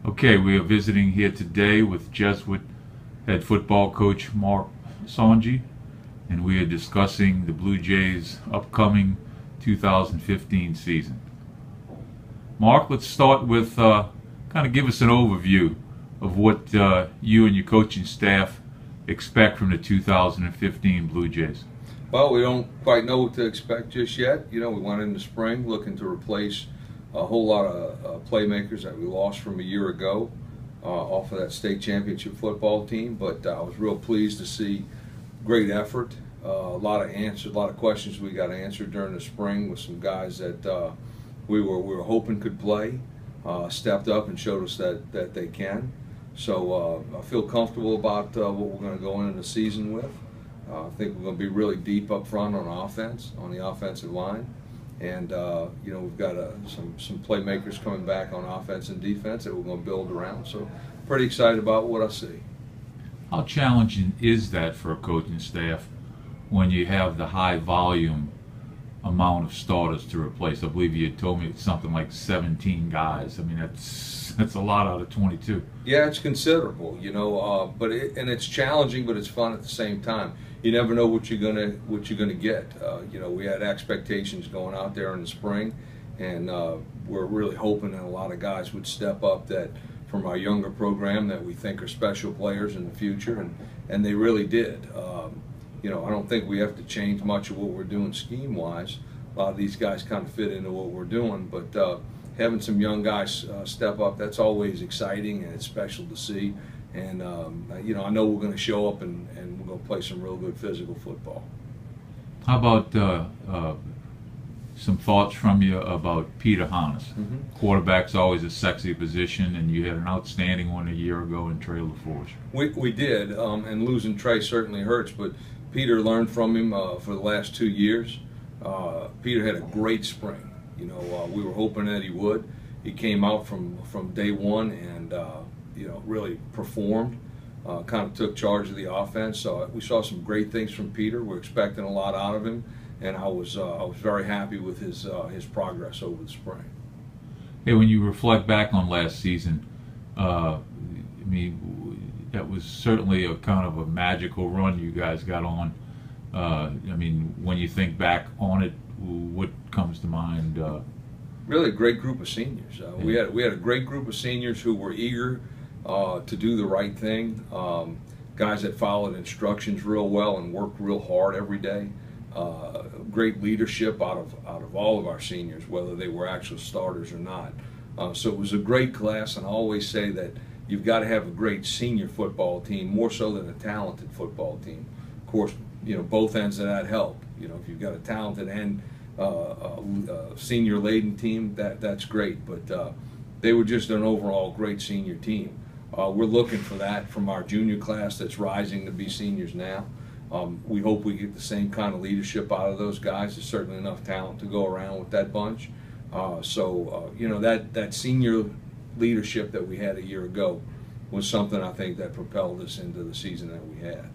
Okay, we are visiting here today with Jesuit head football coach Mark Songy, and we are discussing the Blue Jays' upcoming 2015 season. Mark, let's start with kind of give us an overview of what you and your coaching staff expect from the 2015 Blue Jays. Well, we don't quite know what to expect just yet. We went in the spring looking to replace a whole lot of playmakers that we lost from a year ago off of that state championship football team. But I was real pleased to see great effort, a lot of answers, a lot of questions we got answered during the spring with some guys that we were hoping could play, stepped up and showed us that they can. So I feel comfortable about what we're going to go into the season with. I think we're going to be really deep up front on offense, on the offensive line. And we've got some playmakers coming back on offense and defense that we're going to build around. So pretty excited about what I see. How challenging is that for a coaching staff when you have the high volume amount of starters to replace? I believe you had told me it's something like 17 guys. I mean, that's a lot out of 22. Yeah, it's considerable, but it's challenging, but it's fun at the same time. You never know what you're gonna get. We had expectations going out there in the spring, and we're really hoping that a lot of guys would step up that from our younger program that we think are special players in the future, and they really did. I don't think we have to change much of what we're doing scheme-wise. A lot of these guys kind of fit into what we're doing, but having some young guys step up, that's always exciting and it's special to see. And I know we're going to show up and we're going to play some real good physical football. How about some thoughts from you about Peter Hannes? Quarterback's always a sexy position, and you had an outstanding one a year ago in Trey LaForge. We did, and losing Trey certainly hurts, but Peter learned from him for the last 2 years. Peter had a great spring. We were hoping that he would. He came out from day one and really performed, kind of took charge of the offense. So we saw some great things from Peter. We're expecting a lot out of him, and I was very happy with his progress over the spring. Hey, when you reflect back on last season, I mean, that was certainly a kind of a magical run you guys got on. I mean, when you think back on it, what comes to mind? Really a great group of seniors. We had a great group of seniors who were eager to do the right thing. Guys that followed instructions real well and worked real hard every day. Great leadership out of all of our seniors, whether they were actual starters or not. So it was a great class, and I always say that you've got to have a great senior football team, more so than a talented football team. Of course, both ends of that help. If you've got a talented and senior-laden team, that's great. But they were just an overall great senior team. We're looking for that from our junior class that's rising to be seniors now. We hope we get the same kind of leadership out of those guys. There's certainly enough talent to go around with that bunch. That senior leadership that we had a year ago was something I think that propelled us into the season that we had.